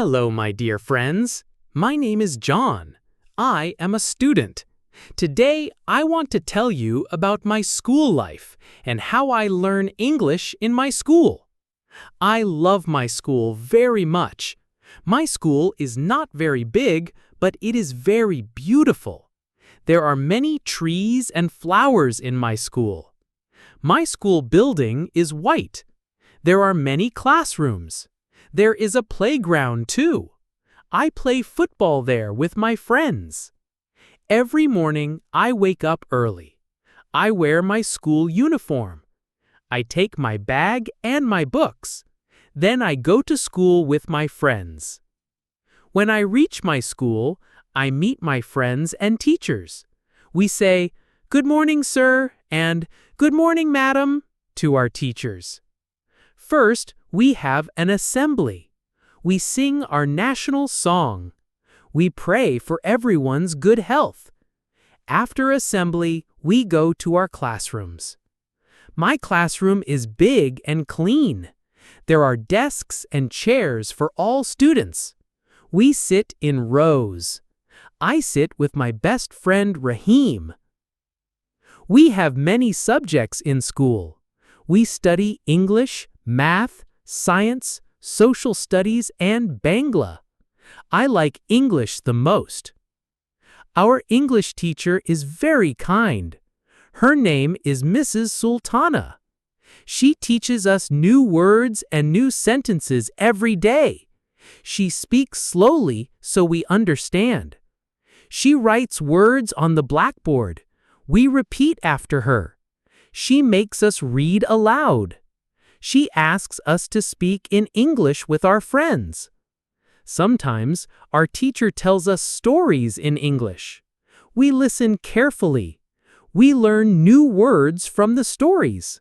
Hello, my dear friends. My name is John. I am a student. Today, I want to tell you about my school life and how I learn English in my school. I love my school very much. My school is not very big, but it is very beautiful. There are many trees and flowers in my school. My school building is white. There are many classrooms. There is a playground too. I play football there with my friends. Every morning, I wake up early. I wear my school uniform. I take my bag and my books. Then I go to school with my friends. When I reach my school, I meet my friends and teachers. We say, "Good morning, sir," and "Good morning, madam," to our teachers. First, we have an assembly. We sing our national song. We pray for everyone's good health. After assembly, we go to our classrooms. My classroom is big and clean. There are desks and chairs for all students. We sit in rows. I sit with my best friend Rahim. We have many subjects in school. We study English, math, science, social studies, and Bangla. I like English the most. Our English teacher is very kind. Her name is Mrs. Sultana. She teaches us new words and new sentences every day. She speaks slowly so we understand. She writes words on the blackboard. We repeat after her. She makes us read aloud. She asks us to speak in English with our friends. Sometimes our teacher tells us stories in English. We listen carefully. We learn new words from the stories.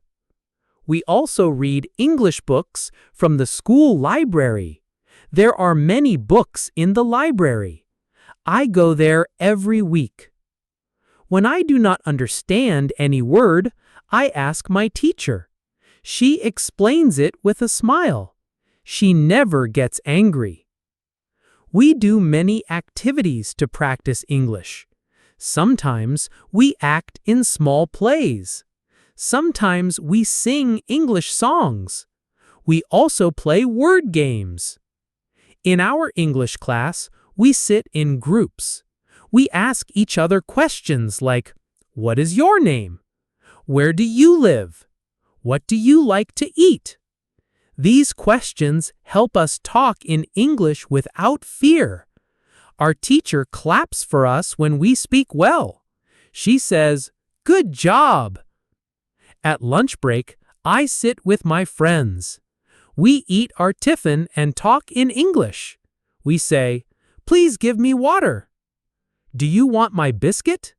We also read English books from the school library. There are many books in the library. I go there every week. When I do not understand any word, I ask my teacher. She explains it with a smile. She never gets angry. We do many activities to practice English. Sometimes we act in small plays. Sometimes we sing English songs. We also play word games. In our English class, we sit in groups. We ask each other questions like, "What is your name? Where do you live? What do you like to eat?" These questions help us talk in English without fear. Our teacher claps for us when we speak well. She says, "Good job." At lunch break, I sit with my friends. We eat our tiffin and talk in English. We say, "Please give me water." "Do you want my biscuit?"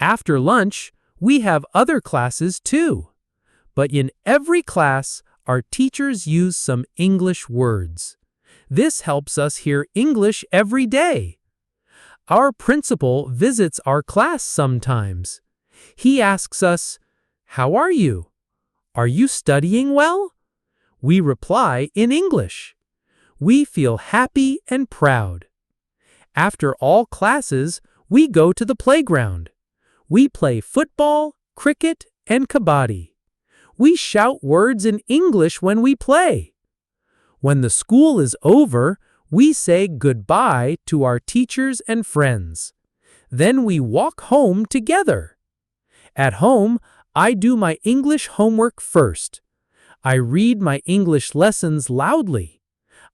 After lunch, we have other classes too. But in every class, our teachers use some English words. This helps us hear English every day. Our principal visits our class sometimes. He asks us, "How are you? Are you studying well?" We reply in English. We feel happy and proud. After all classes, we go to the playground. We play football, cricket, and kabaddi. We shout words in English when we play. When the school is over, we say goodbye to our teachers and friends. Then we walk home together. At home, I do my English homework first. I read my English lessons loudly.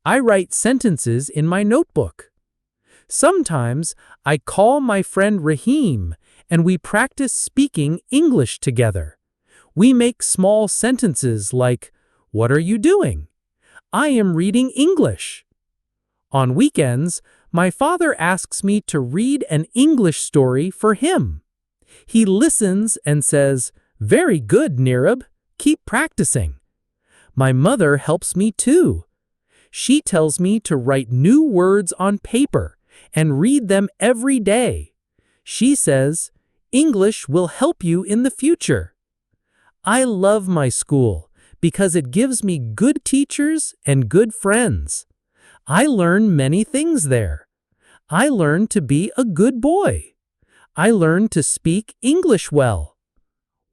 I write sentences in my notebook. Sometimes I call my friend Rahim and we practice speaking English together. We make small sentences like, "What are you doing?" "I am reading English." On weekends, my father asks me to read an English story for him. He listens and says, "Very good, Nirab. Keep practicing." My mother helps me too. She tells me to write new words on paper and read them every day. She says, "English will help you in the future." I love my school because it gives me good teachers and good friends. I learn many things there. I learn to be a good boy. I learn to speak English well.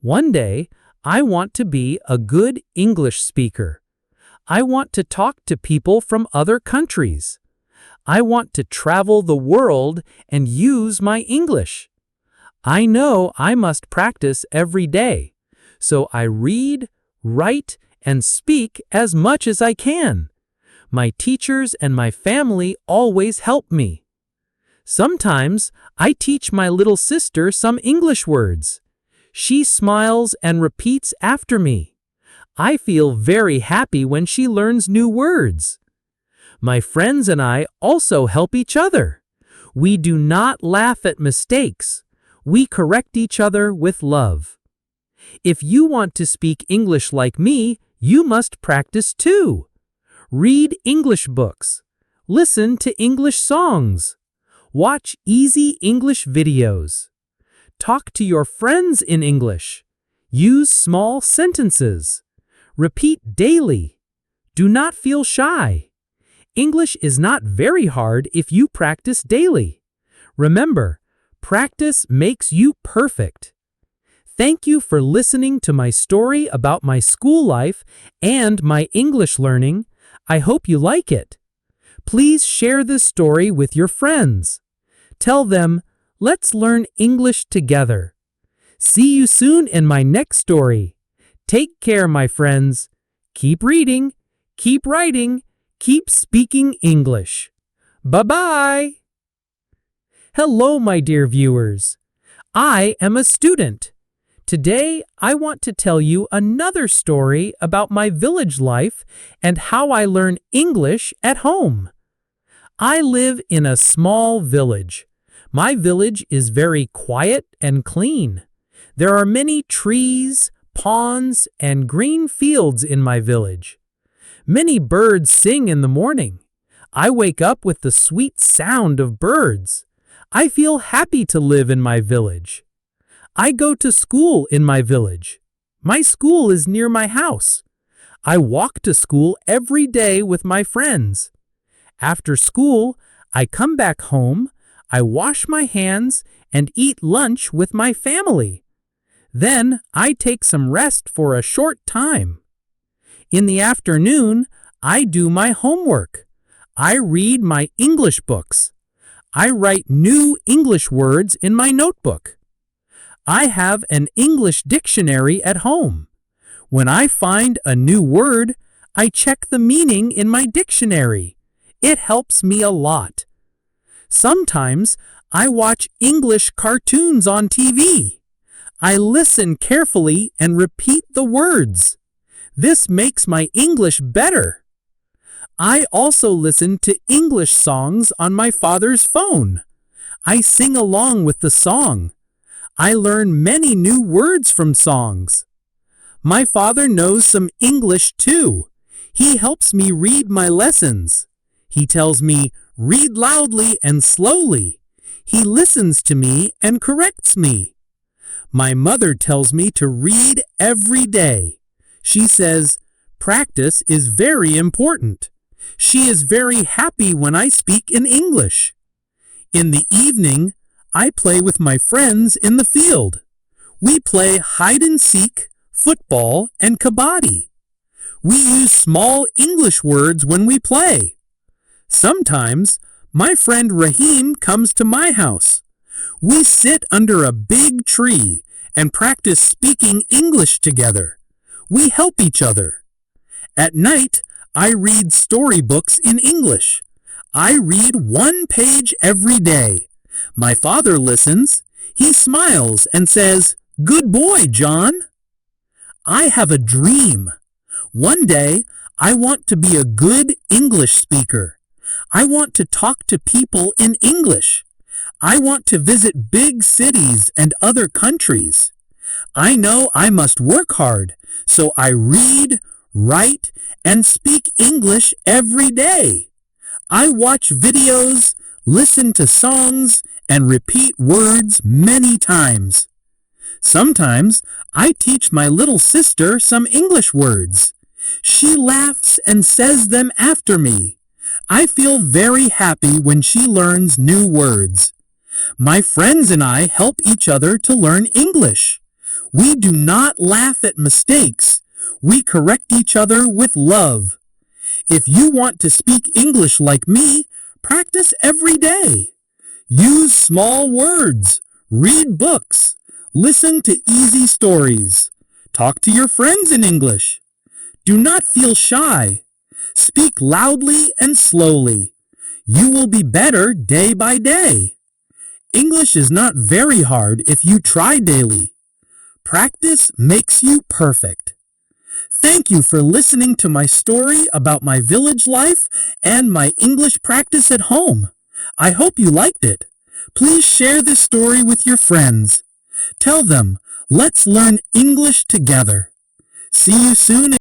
One day, I want to be a good English speaker. I want to talk to people from other countries. I want to travel the world and use my English. I know I must practice every day, so I read, write, and speak as much as I can. My teachers and my family always help me. Sometimes I teach my little sister some English words. She smiles and repeats after me. I feel very happy when she learns new words. My friends and I also help each other. We do not laugh at mistakes. We correct each other with love. If you want to speak English like me, you must practice too. Read English books. Listen to English songs. Watch easy English videos. Talk to your friends in English. Use small sentences. Repeat daily. Do not feel shy. English is not very hard if you practice daily. Remember, practice makes you perfect. Thank you for listening to my story about my school life and my English learning. I hope you like it. Please share this story with your friends. Tell them, let's learn English together. See you soon in my next story. Take care, my friends. Keep reading, keep writing, keep speaking English. Bye-bye. Hello, my dear viewers. I am a student. Today, I want to tell you another story about my village life and how I learn English at home. I live in a small village. My village is very quiet and clean. There are many trees, ponds, and green fields in my village. Many birds sing in the morning. I wake up with the sweet sound of birds. I feel happy to live in my village. I go to school in my village. My school is near my house. I walk to school every day with my friends. After school, I come back home, I wash my hands, and eat lunch with my family. Then I take some rest for a short time. In the afternoon, I do my homework. I read my English books. I write new English words in my notebook. I have an English dictionary at home. When I find a new word, I check the meaning in my dictionary. It helps me a lot. Sometimes I watch English cartoons on TV. I listen carefully and repeat the words. This makes my English better. I also listen to English songs on my father's phone. I sing along with the song. I learn many new words from songs. My father knows some English too. He helps me read my lessons. He tells me, read loudly and slowly. He listens to me and corrects me. My mother tells me to read every day. She says, practice is very important. She is very happy when I speak in English. In the evening, I play with my friends in the field. We play hide and seek, football, and kabaddi. We use small English words when we play. Sometimes, my friend Rahim comes to my house. We sit under a big tree and practice speaking English together. We help each other. At night, I read storybooks in English. I read one page every day. My father listens. He smiles and says, "Good boy, John." I have a dream. One day, I want to be a good English speaker. I want to talk to people in English. I want to visit big cities and other countries. I know I must work hard, so I read, write, and speak English every day. I watch videos, listen to songs, and repeat words many times. Sometimes I teach my little sister some English words. She laughs and says them after me. I feel very happy when she learns new words. My friends and I help each other to learn English. We do not laugh at mistakes. We correct each other with love. If you want to speak English like me, practice every day. Use small words. Read books. Listen to easy stories. Talk to your friends in English. Do not feel shy. Speak loudly and slowly. You will be better day by day. English is not very hard if you try daily. Practice makes you perfect. Thank you for listening to my story about my village life and my English practice at home. I hope you liked it. Please share this story with your friends. Tell them, let's learn English together. See you soon.